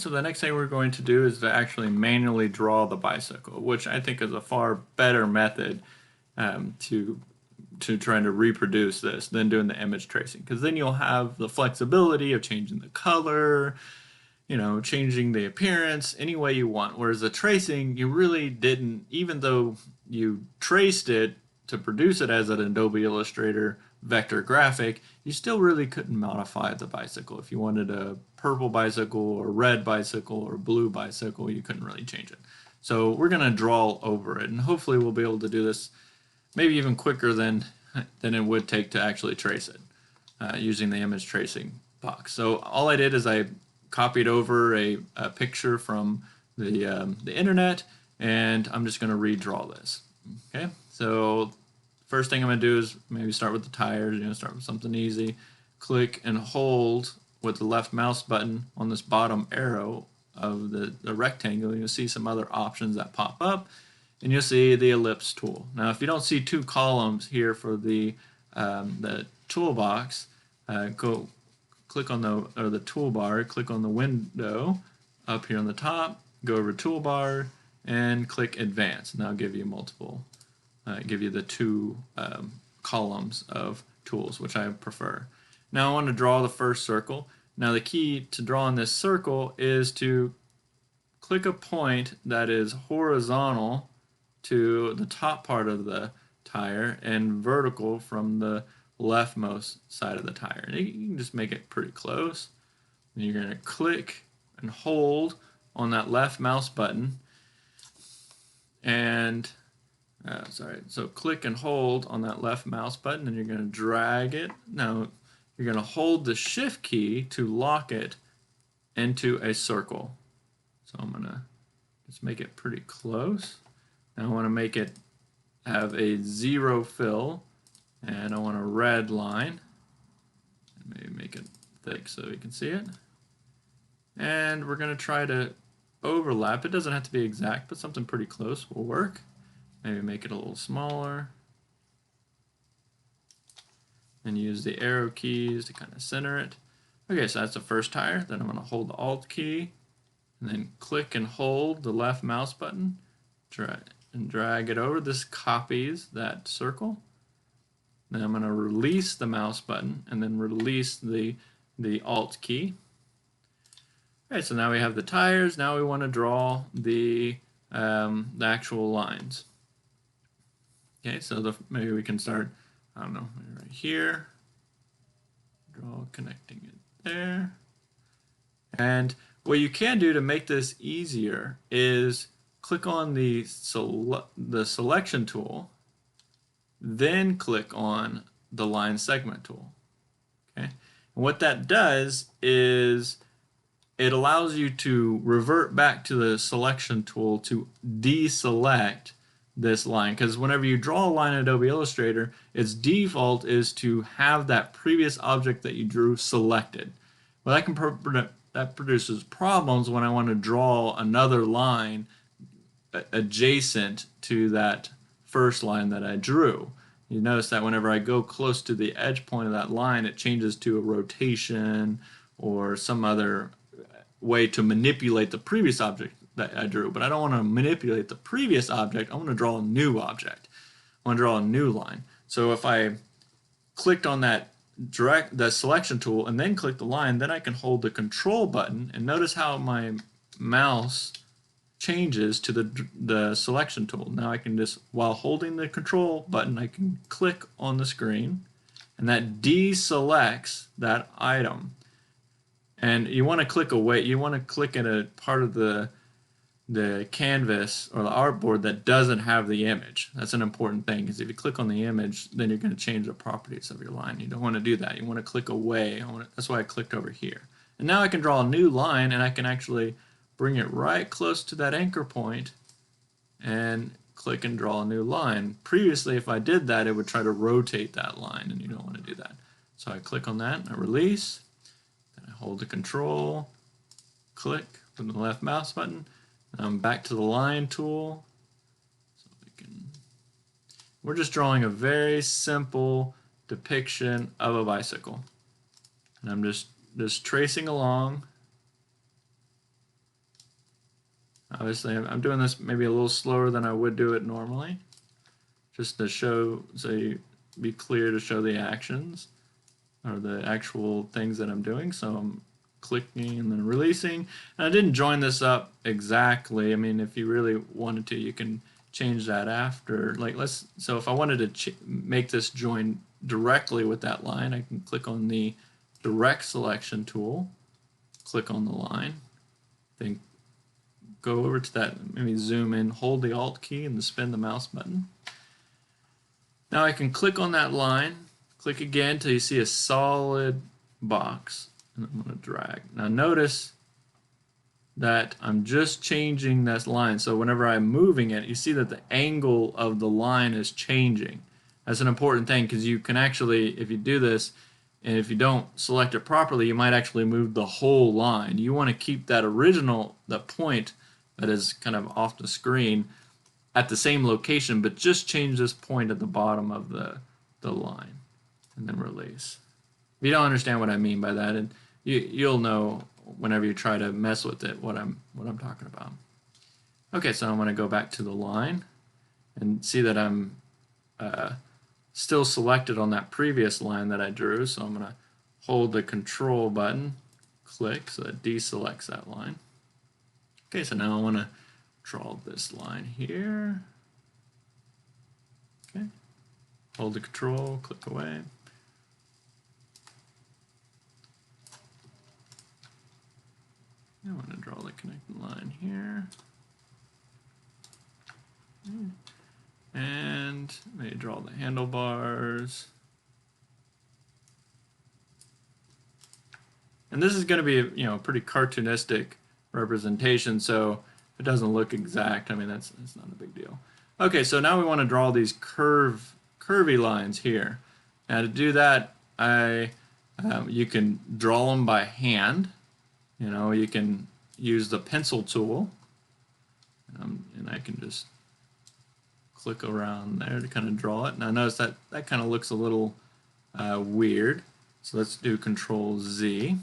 so the next thing we're going to do is to actually manually draw the bicycle, which I think is a far better method to trying to reproduce this than doing the image tracing, because then you'll have the flexibility of changing the color, changing the appearance any way you want. Whereas the tracing, you really didn't, even though you traced it to produce it as an Adobe Illustrator vector graphic, you still really couldn't modify the bicycle. If you wanted a purple bicycle or red bicycle or blue bicycle, you couldn't really change it. So we're going to draw over it, and hopefully we'll be able to do this maybe even quicker than it would take to actually trace it using the image tracing box. So all I did is I copied over a picture from the internet, and I'm just going to redraw this. Okay, so first thing I'm going to do is maybe start with the tires, start with something easy. Click and hold with the left mouse button on this bottom arrow of the rectangle. You'll see some other options that pop up, and you'll see the ellipse tool. Now, if you don't see two columns here for the toolbox, go click on the toolbar, click on the window up here on the top, go over toolbar, and click advanced, and that'll give you multiple, give you the two columns of tools, which I prefer. Now I want to draw the first circle. Now the key to drawing this circle is to click a point that is horizontal to the top part of the tire and vertical from the leftmost side of the tire. And you can just make it pretty close. And you're going to click and hold on that left mouse button, and so click and hold on that left mouse button, and you're going to drag it. Now you're going to hold the shift key to lock it into a circle. So I'm going to just make it pretty close. Now I want to make it have a 0 fill, and I want a red line, and maybe make it thick so you can see it. And we're going to try to overlap. It doesn't have to be exact, but something pretty close will work. Maybe make it a little smaller, and use the arrow keys to kind of center it. Okay, so that's the first tire. Then I'm going to hold the Alt key, and then click and hold the left mouse button, drag it over. This copies that circle. Then I'm going to release the mouse button and then release the Alt key. Alright, so now we have the tires. Now we want to draw the actual lines. Okay, so maybe we can start, I don't know, right here. Draw connecting it there. And what you can do to make this easier is click on the selection tool, then click on the line segment tool. Okay, and what that does is it allows you to revert back to the selection tool to deselect this line, because whenever you draw a line in Adobe Illustrator, its default is to have that previous object that you drew selected. Well, that produces problems when I want to draw another line adjacent to that first line that I drew. You notice that whenever I go close to the edge point of that line, it changes to a rotation or some other way to manipulate the previous object that I drew. But I don't want to manipulate the previous object. I want to draw a new object. I want to draw a new line. So if I clicked on the selection tool and then click the line, then I can hold the control button, and notice how my mouse changes to the selection tool. Now I can just, while holding the control button, I can click on the screen, and that deselects that item. And you want to click away. You want to click at a part of the canvas or the artboard that doesn't have the image. That's an important thing, because if you click on the image, then you're going to change the properties of your line. You don't want to do that. You want to click away. That's why I clicked over here. And now I can draw a new line, and I can actually bring it right close to that anchor point and click and draw a new line. Previously, if I did that, it would try to rotate that line, and you don't want to do that. So I click on that, and I release, then I hold the control, click with the left mouse button, and I'm back to the line tool. So we're just drawing a very simple depiction of a bicycle. And I'm just tracing along. Obviously, I'm doing this maybe a little slower than I would do it normally, just to show, so you be clear to show the actions or the actual things that I'm doing. So I'm clicking and then releasing. And I didn't join this up exactly. I mean, if you really wanted to, you can change that after. Like so if I wanted to make this join directly with that line, I can click on the direct selection tool, click on the line, then go over to that, maybe zoom in, hold the Alt key and spin the mouse button. Now I can click on that line, click again till you see a solid box, and I'm going to drag. Now notice that I'm just changing this line, so whenever I'm moving it, you see that the angle of the line is changing. That's an important thing, because you can actually, if you do this, and if you don't select it properly, you might actually move the whole line. You want to keep that original, that point that is kind of off the screen at the same location, but just change this point at the bottom of the line, and then release. If you don't understand what I mean by that, and you'll know whenever you try to mess with it what I'm talking about. Okay, so I'm going to go back to the line and see that I'm still selected on that previous line that I drew. So I'm going to hold the Control button, click, so that deselects that line. Okay, so now I want to draw this line here. Okay, hold the Control, click away. I want to draw the connecting line here. And maybe draw the handlebars. And this is going to be a pretty cartoonistic representation, so if it doesn't look exact, I mean that's not a big deal. Okay, so now we want to draw these curvy lines here. Now to do that, you can draw them by hand. You can use the pencil tool, and I can just click around there to kind of draw it. Now notice that kind of looks a little weird, so let's do Control Z.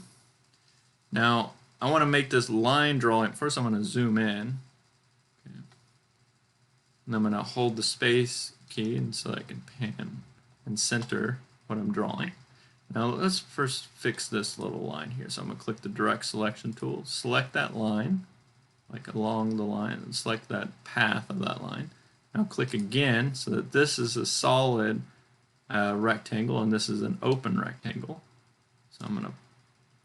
Now I want to make this line drawing. First I'm going to zoom in, okay. And I'm going to hold the space key and so I can pan and center what I'm drawing. Now let's first fix this little line here. So I'm going to click the direct selection tool, select that line, like along the line, and select that path of that line. Now click again so that this is a solid rectangle and this is an open rectangle. So I'm going to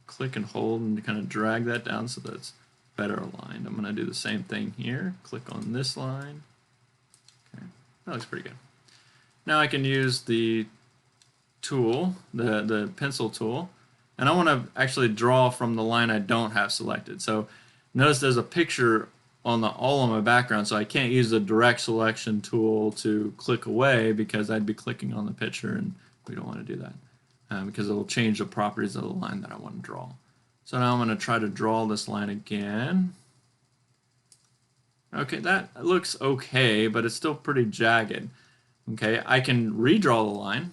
click and hold and kind of drag that down so that it's better aligned. I'm going to do the same thing here. Click on this line. Okay, that looks pretty good. Now I can use the tool, the pencil tool, and I want to actually draw from the line I don't have selected. So notice there's a picture all on my background, so I can't use the direct selection tool to click away because I'd be clicking on the picture, and we don't want to do that because it will change the properties of the line that I want to draw. So now I'm going to try to draw this line again. Okay, that looks okay, but it's still pretty jagged. Okay, I can redraw the line.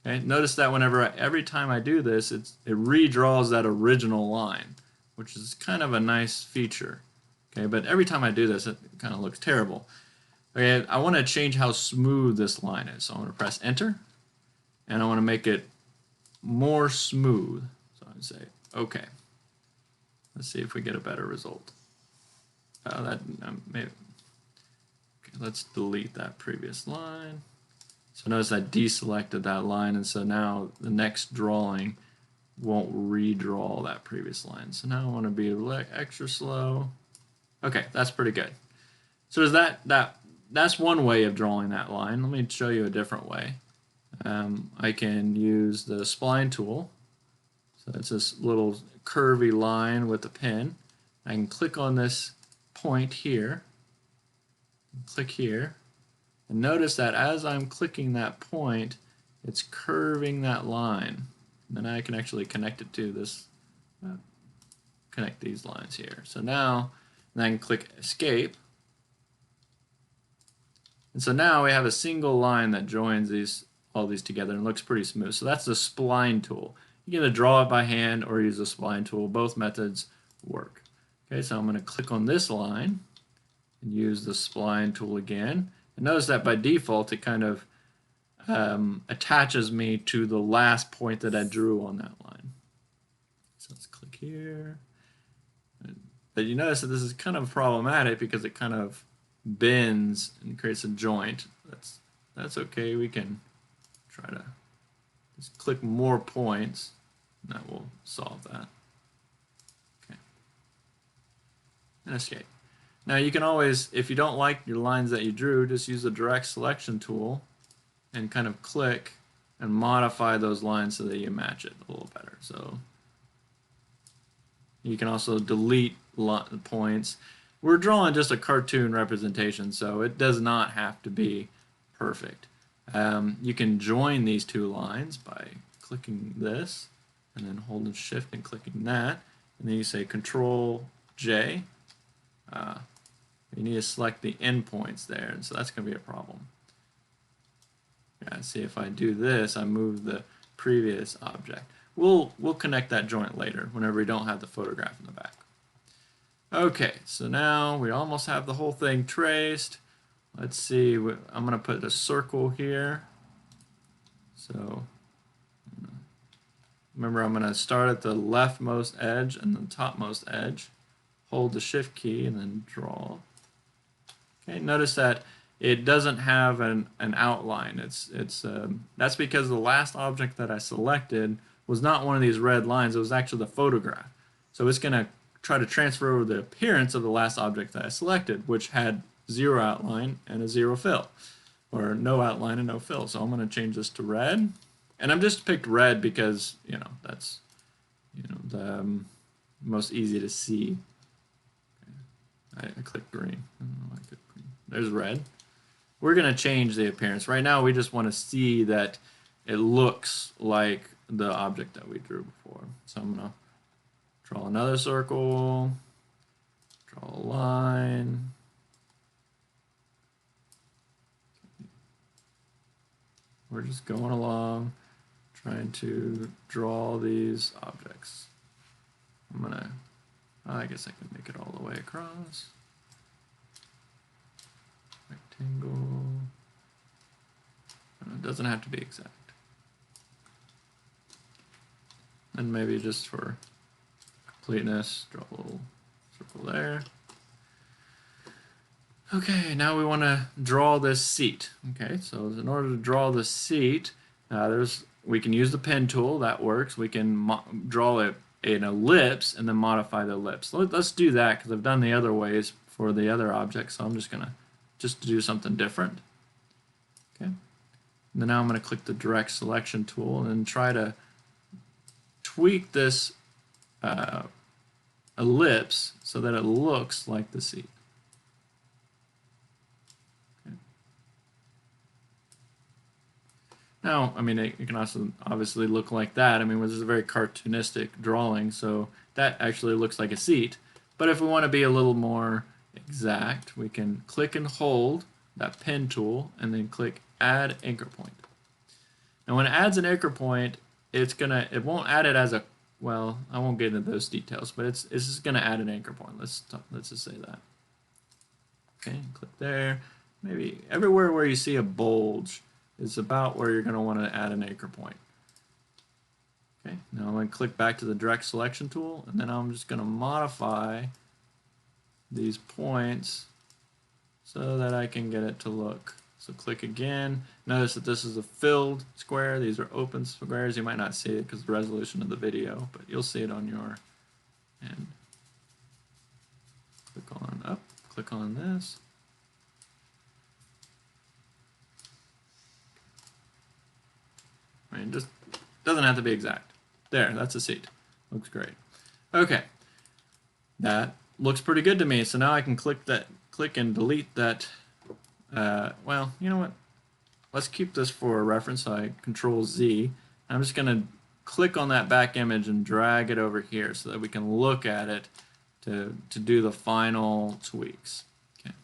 Okay, notice that every time I do this, it redraws that original line, which is kind of a nice feature. Okay, but every time I do this, it kind of looks terrible. Okay, I want to change how smooth this line is, so I'm going to press Enter, and I want to make it more smooth. So I would say, okay. Let's see if we get a better result. Maybe. Okay, let's delete that previous line. So notice I deselected that line, and so now the next drawing won't redraw that previous line. So now I want to be extra slow. Okay, that's pretty good. So that's one way of drawing that line. Let me show you a different way. I can use the spline tool. So it's this little curvy line with a pen. I can click on this point here, click here, and notice that as I'm clicking that point, it's curving that line. And then I can actually connect it to this, connect these lines here. So now, I can click Escape. And so now we have a single line that joins all these together and looks pretty smooth. So that's the spline tool. You can either draw it by hand or use the spline tool. Both methods work. Okay, so I'm going to click on this line and use the spline tool again. And notice that by default it kind of attaches me to the last point that I drew on that line. So let's click here. But you notice that this is kind of problematic because it kind of bends and creates a joint. That's okay. We can try to just click more points, and that will solve that. Okay. And escape. Now you can always, if you don't like your lines that you drew, just use the direct selection tool and kind of click and modify those lines so that you match it a little better. So you can also delete points. We're drawing just a cartoon representation, so it does not have to be perfect. You can join these two lines by clicking this and then holding shift and clicking that, and then you say Control J. You need to select the endpoints there, and so that's going to be a problem. Yeah, see, if I do this, I move the previous object. We'll connect that joint later whenever we don't have the photograph in the back. Okay, so now we almost have the whole thing traced. Let's see, I'm going to put a circle here. So remember, I'm going to start at the leftmost edge and the topmost edge. Hold the shift key and then draw. Okay, notice that it doesn't have an outline. That's because the last object that I selected was not one of these red lines. It was actually the photograph. So it's going to try to transfer over the appearance of the last object that I selected, which had 0 outline and a 0 fill, or no outline and no fill. So I'm going to change this to red, and I'm just picked red because that's the most easy to see. Okay. I clicked green. I don't know why I clicked green. There's red. We're going to change the appearance. Right now we just want to see that it looks like the object that we drew before. So I'm going to draw another circle, draw a line. We're just going along, trying to draw these objects. I guess I can make it all the way across. Rectangle. It doesn't have to be exact. And maybe just for completeness, draw a little circle there. Okay, now we want to draw this seat. Okay, so in order to draw the seat, we can use the pen tool. That works. We can draw an ellipse and then modify the ellipse. Let's do that because I've done the other ways for the other objects. So I'm just gonna do something different. Okay, and then now I'm going to click the direct selection tool and then try to tweak this ellipse so that it looks like the seat. Okay. Now, I mean, it can also obviously look like that. I mean, this is a very cartoonistic drawing, so that actually looks like a seat. But if we want to be a little more exact, we can click and hold that pen tool and then click Add Anchor Point. Now, when it adds an anchor point, it won't add it as a, well, I won't get into those details, but it's just going to add an anchor point. Let's just say that. Okay, click there. Maybe everywhere where you see a bulge is about where you're going to want to add an anchor point. Okay, now I'm going to click back to the direct selection tool, and then I'm just going to modify these points so that I can get it to look. So click again. Notice that this is a filled square. These are open squares. You might not see it because of the resolution of the video, but you'll see it on your end. Click on up, click on this. I mean, just doesn't have to be exact. There, that's a seat. Looks great. Okay, that looks pretty good to me. So now I can click and delete that. Well, you know what? Let's keep this for a reference. I Control Z. I'm just going to click on that back image and drag it over here so that we can look at it to do the final tweaks. Okay.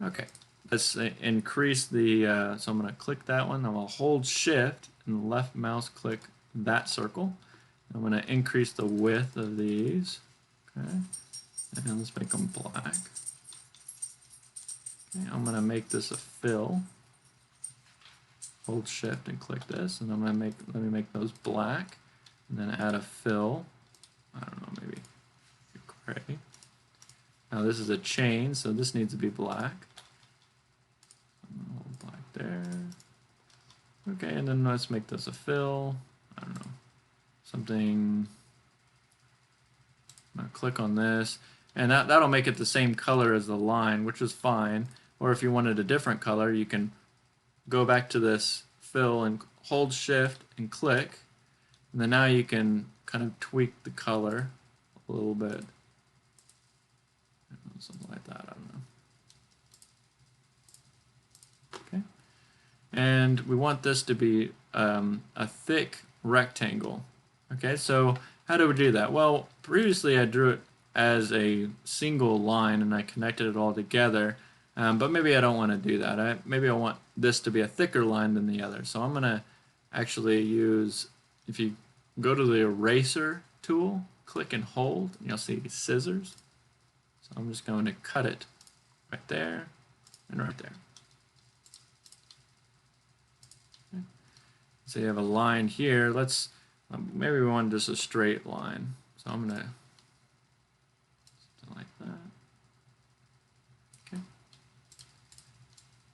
Okay. Let's increase the. So I'm going to click that one. I'm going to hold Shift and left mouse click that circle. I'm going to increase the width of these. Okay. And let's make them black. Okay, I'm going to make this a fill. Hold shift and click this, and I'm going to let me make those black, and then add a fill. I don't know, maybe gray. Now this is a chain, so this needs to be black. Hold black there. Okay, and then let's make this a fill. I don't know, something. I'm going to click on this, and that'll make it the same color as the line, which is fine. Or if you wanted a different color, you can go back to this fill and hold shift and click, and then now you can kind of tweak the color a little bit. Something like that, I don't know. Okay. And we want this to be a thick rectangle. Okay, so how do we do that? Well, previously I drew it as a single line and I connected it all together, but maybe I don't want to do that. Maybe I want this to be a thicker line than the other. So I'm going to actually use, if you go to the eraser tool, click and hold, and you'll see scissors. So I'm just going to cut it right there and right there. Okay. So you have a line here. Let's maybe we want just a straight line. So I'm going to something like that. Okay.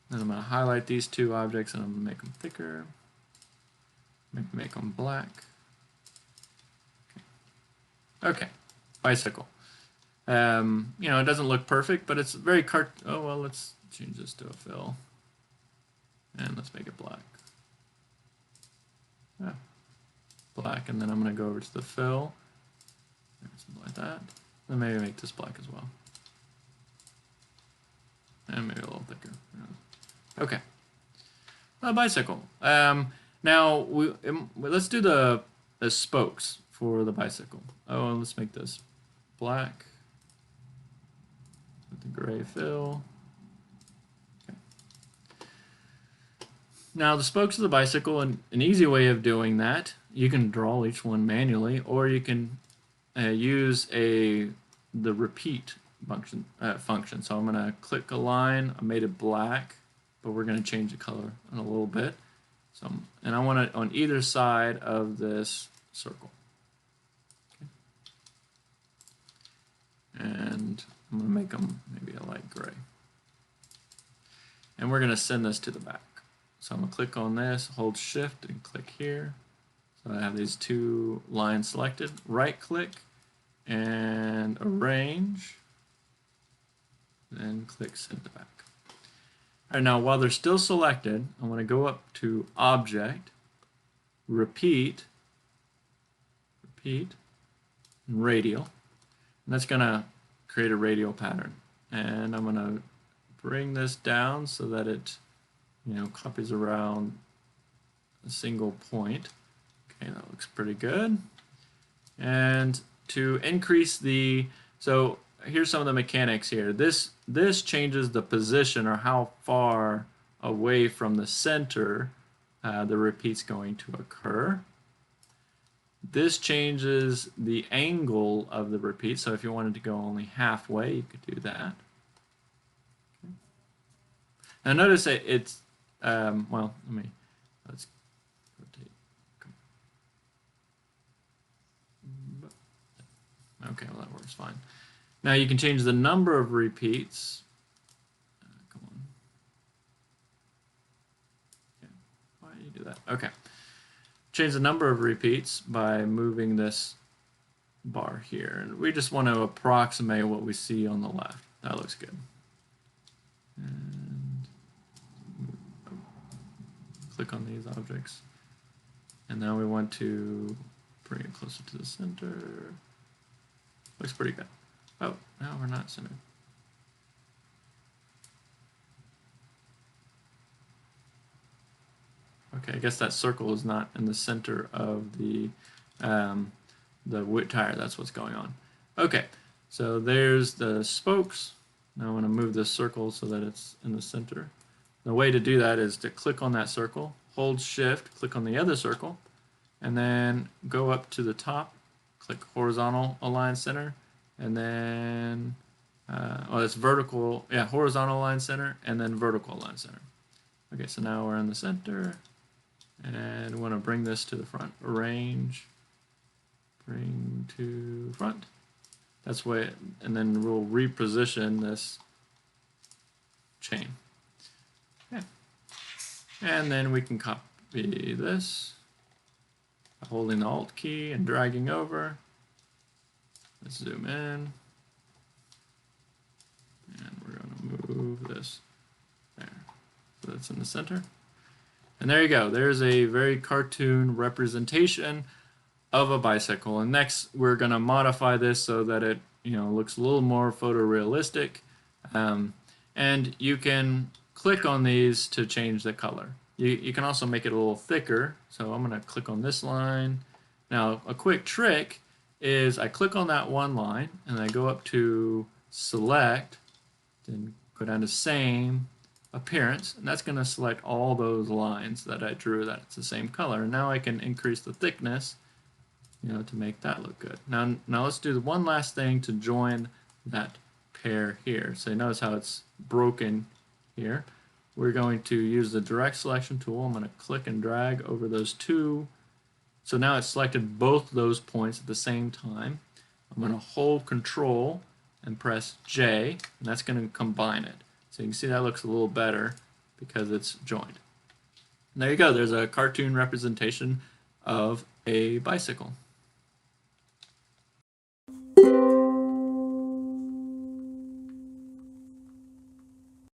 Then I'm going to highlight these two objects and I'm going to make them thicker. Make them black. Okay. Bicycle. You know, it doesn't look perfect, but it's very oh, well, let's change this to a fill. And let's make it black. Yeah. Black, and then I'm going to go over to the fill. Something like that. Then maybe make this black as well. And maybe a little thicker. Okay. A bicycle. Now, let's do the spokes for the bicycle. Oh, and let's make this black. The gray fill. Okay. Now the spokes of the bicycle, and an easy way of doing that, you can draw each one manually, or you can use the repeat function. So I'm going to click a line. I made it black, but we're going to change the color in a little bit. So, and I want it on either side of this circle. Okay. And I'm going to make them maybe a light gray. And we're going to send this to the back. So I'm going to click on this, hold shift and click here. So I have these two lines selected. Right click and arrange. Then click send to back. All right, now while they're still selected, I want to go up to Object, Repeat, and Radial. And that's going to create a radial pattern, and I'm going to bring this down so that it, you know, copies around a single point. Okay, that looks pretty good. And to increase so here's some of the mechanics here. This changes the position, or how far away from the center the repeat's going to occur. This changes the angle of the repeat, so if you wanted to go only halfway, you could do that. Okay. Now notice that it's, well, let's rotate. Okay, well that works fine. Now you can change the number of repeats. Come on. Okay. Why do you do that? Okay. Change the number of repeats by moving this bar here. And we just want to approximate what we see on the left. That looks good. And click on these objects. And now we want to bring it closer to the center. Looks pretty good. Oh, no, we're not centered. Okay, I guess that circle is not in the center of the wood tire. That's what's going on. Okay, so there's the spokes. Now I want to move this circle so that it's in the center. The way to do that is to click on that circle, hold shift, click on the other circle, and then go up to the top, click horizontal align center, and then it's vertical, yeah, horizontal line center, and then vertical line center. Okay, so now we're in the center, and we want to bring this to the front. Arrange, bring to front. That's way, and then we'll reposition this chain. Okay. And then we can copy this by holding the Alt key and dragging over. Let's zoom in. And we're going to move this there. So that's in the center. And there you go. There's a very cartoon representation of a bicycle. And next we're going to modify this so that it looks a little more photorealistic. And you can click on these to change the color. You can also make it a little thicker. So I'm going to click on this line. Now a quick trick is I click on that one line and I go up to select, then go down to same appearance, and that's going to select all those lines that I drew that it's the same color. And now I can increase the thickness to make that look good. Now let's do the one last thing to join that pair here. So notice how it's broken here. We're going to use the direct selection tool. I'm going to click and drag over those two. So now it's selected both those points at the same time. I'm going to hold Control and press J, and that's going to combine it. So you can see that looks a little better because it's joined. And there you go. There's a cartoon representation of a bicycle.